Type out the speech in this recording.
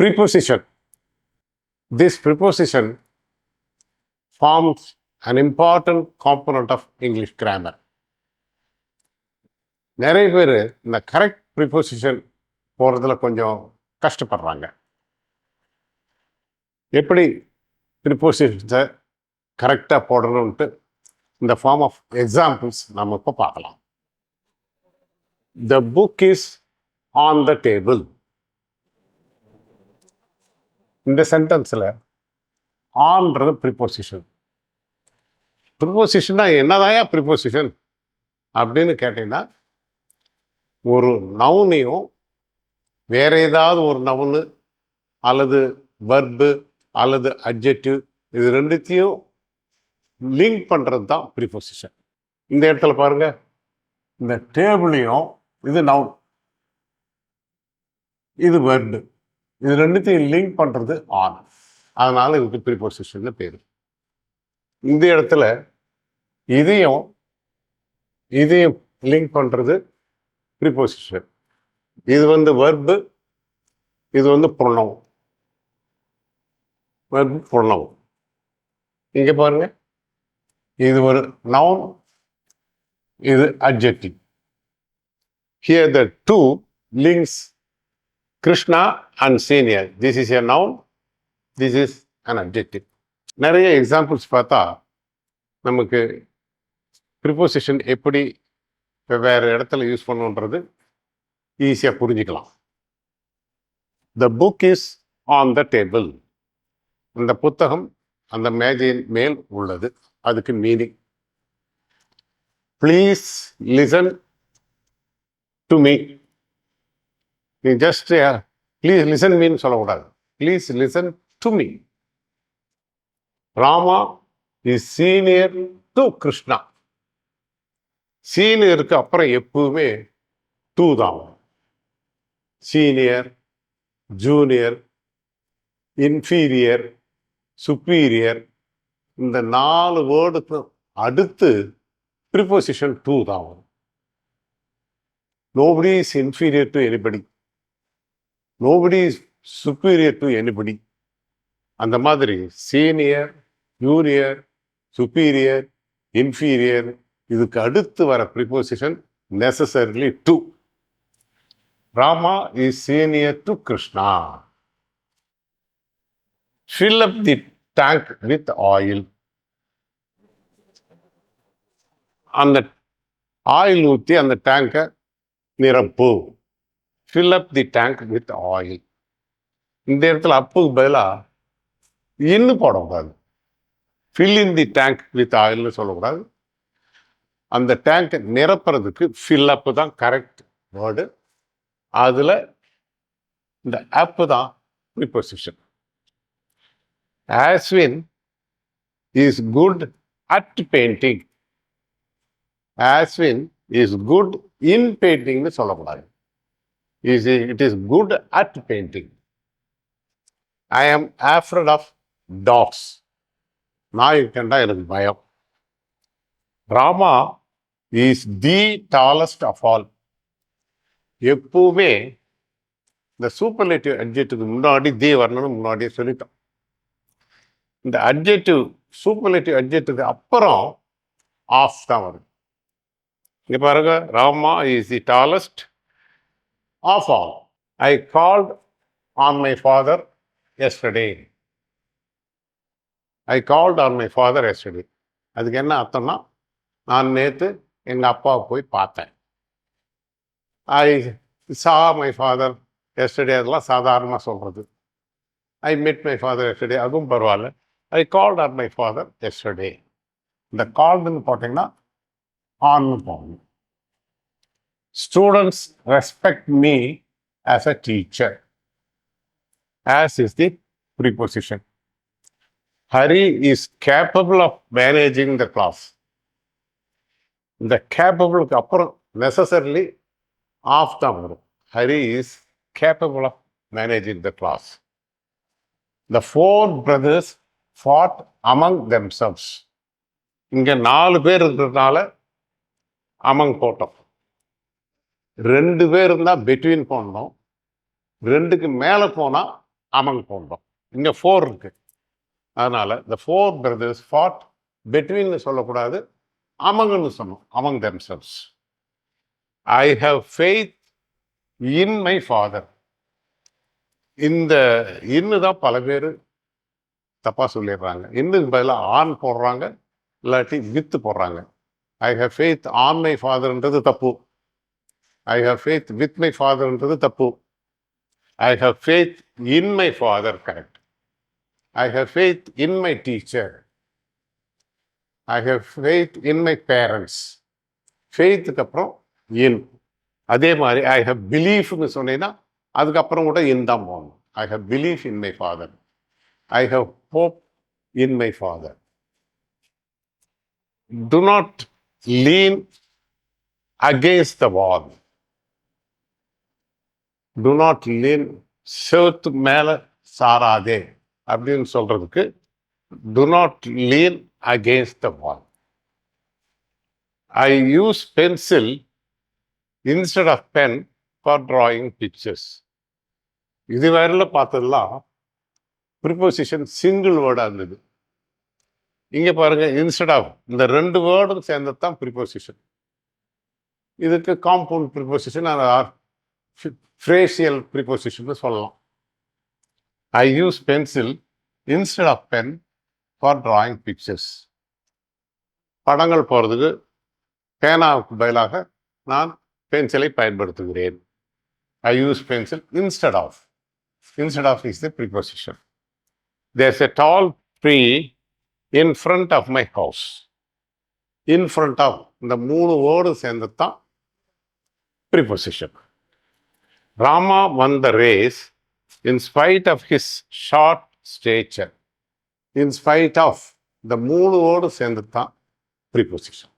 Preposition. This preposition forms an important component of English grammar. நிறைய பேர் இந்த correct preposition போகிறதுல கொஞ்சம் கஷ்டப்படுறாங்க. எப்படி ப்ரிப்போசிஷன்ஸை கரெக்டாக போடணும்ட்டு இந்த ஃபார்ம் ஆஃப் எக்ஸாம்பிள்ஸ் நம்ம இப்போ பார்க்கலாம். The book is on the table. இந்த சென்டென்ஸில் ஆன்றது ப்ரிப்போசிஷன். ப்ரிப்போசிஷன்னா என்னதாயா ப்ரிப்போசிஷன் அப்படின்னு கேட்டீங்கன்னா, ஒரு நவுனையும் வேற ஏதாவது ஒரு நவுனு அல்லது வர்பு அல்லது அட்ஜெக்டிவ் இது ரெண்டுத்தையும் லிங்க் பண்ணுறது தான் ப்ரிப்போசிஷன். இந்த இடத்துல பாருங்க, இந்த டேபிளையும் இது நவுன், இது வர்பு, இது ரெண்டுத்தையும் லிங்க் பண்ணுறது ஆன். அதனால இதுக்கு ப்ரிப்போசிஷன் பேர். இந்த இடத்துல இதையும் லிங்க் பண்ணுறது ப்ரிப்போசிஷன். இது வர்பு, இது ப்ரொனவுன். Verb pronoun. இங்கே பாருங்க, இது ஒரு நவுன், இது adjective. Here the two links Krishna and senior. This is a noun, this is an adjective. நிறைய எக்ஸாம்பிள்ஸ் பார்த்தா நமக்கு ப்ரிப்போசிஷன் எப்படி வெவ்வேறு இடத்துல யூஸ் பண்ணுன்றது ஈஸியாக புரிஞ்சுக்கலாம். The book is on the table. அந்த புத்தகம் அந்த மேஜையின் மேல் உள்ளது. அதுக்கு meaning, please listen to me. நீ ஜஸ்ட் ப்ளீஸ் லிசன் மீன்னு சொல்லக்கூடாது, please listen to me. Rama is senior to Krishna. சீனியருக்கு அப்புறம் எப்பவுமே டூ தான். சீனியர், ஜூனியர், இன்ஃபீரியர், சுப்பீரியர், இந்த 4 வேர்டுக்கு அடுத்து ப்ரிப்போசிஷன் டூ தான் வரும். Nobody is inferior to anybody. Nobody is superior to anybody. அந்த மாதிரி சீனியர், ஜூனியர், சுப்பீரியர், இன்ஃபீரியர் இதுக்கு அடுத்து வர preposition necessarily to. Rama is senior to Krishna. Fill up the tank with oil. அந்த ஆயில் ஊற்றி அந்த டேங்கை நிரப்பு. ஃபில் அப் தி டேங்க் வித் ஆயில். இந்த இடத்துல அப்புக்கு பதிலாக இன்னும் போடக்கூடாது. Fill in the tank with ஆயில்னு சொல்லக்கூடாது. அந்த டேங்கை நிரப்புறதுக்கு ஃபில் அப்பு தான் கரெக்ட் வேர்டு. அதில் இந்த அப்பு தான் preposition. Ashwin is good at painting. Ashwin is good in பெயிண்டிங்னு சொல்லக்கூடாது. It is good at painting. I am afraid of dogs. நாய் கண்டா எனக்கு பயம். Rama is the tallest of all. எப்பவுமே இந்த சூப்பர்லேட்டிவ் அட்ஜெக்டிவ்க்கு முன்னாடி தி வரணும்னு முன்னாடியே சொல்லிட்டோம். இந்த அட்ஜெக்டிவ் சூப்பர்லேட்டிவ் அட்ஜெக்டிவ்க்கு அப்புறம் ஆஃப் தான் வரும். இங்கே பாருங்க, Rama is the tallest of all. I called on my father yesterday. I called on my father yesterday. அதுக்கு என்ன அர்த்தம்னா, நான் நேற்று எங்கள் அப்பாவை போய் பார்த்தேன். ஐ சா மை ஃபாதர் எஸ்டர்டே, அதெல்லாம் சாதாரணமாக சொல்கிறது. ஐ மெட் மை ஃபாதர் எஸ்டர்டே, அதுவும் பரவாயில்ல. I called on my father yesterday. இந்த கால்டுன்னு போட்டிங்கன்னா ஆன்னு போகணும். Students respect me as a teacher. As is the preposition. Hari is capable of managing the class. இந்த கேப்பபிளுக்கு அப்புறம் நெசசரிலி ஆஃப் தான் வரும். Hari is capable of managing the class. The 4 brothers fought among themselves. இங்கே 4 பேர் இருக்கிறதுனால அமங் போட்டோம். 2 பேர் இருந்தால் பெட்வீன் போடணும். 2க்கு மேலே போனால் அமங் போன்றோம். இங்கே ஃபோர் இருக்கு. அதனால the four brothers fought between சொல்லக்கூடாது, அமங்னு சொன்னோம். among themselves. I have faith in my father. இந்த இன்னு தான் பல பேர் தப்பா சொல்லிடுறாங்க. இன்னுக்கு பதிலாக ஆன் போடுறாங்க, இல்லாட்டி வித்து போடுறாங்க. I have faith on my ஃபாதர்ன்றது தப்பு. I have faith with my ஃபாதர்ன்றது தப்பு. I have faith in my father correct. I have faith in my teacher. I have faith in my parents. ஃபெய்த்துக்கு அப்புறம் இன். அதே மாதிரி ஐ ஹவ் பிலீஃப்னு சொன்னீங்கன்னா அதுக்கப்புறம் கூட இன் தான் போகணும். I have belief in my father. I have hope in my father. Do not lean against the wall. Do not lean செவுத்து மேலே சாராதே அப்படின்னு சொல்றதுக்கு do not lean against the wall. I use pencil instead of pen for drawing pictures. இதுவரையில் பார்த்ததெல்லாம் preposition single வேர்டாக இருந்தது. இங்கே பாருங்க, instead of இந்த ரெண்டு வேர்டும் சேர்ந்தது தான் ப்ரிப்போசிஷன். இதுக்கு காம்பவுண்ட் ப்ரிப்போசிஷன் ஃப்ரேஷியல் ப்ரிப்போசிஷன் சொல்லலாம். I use pencil instead of pen for drawing pictures. படங்கள் போகிறதுக்கு பேனாவுக்கு பதிலாக நான் பென்சிலை பயன்படுத்துகிறேன். I use pencil instead of. Instead of is the preposition. There's a tall tree in front of my house. In front of இந்த மூணு word சேர்ந்தது தான் preposition. Rama won the race in spite of his short stature. In spite of இந்த மூணு word சேர்ந்தது தான் preposition.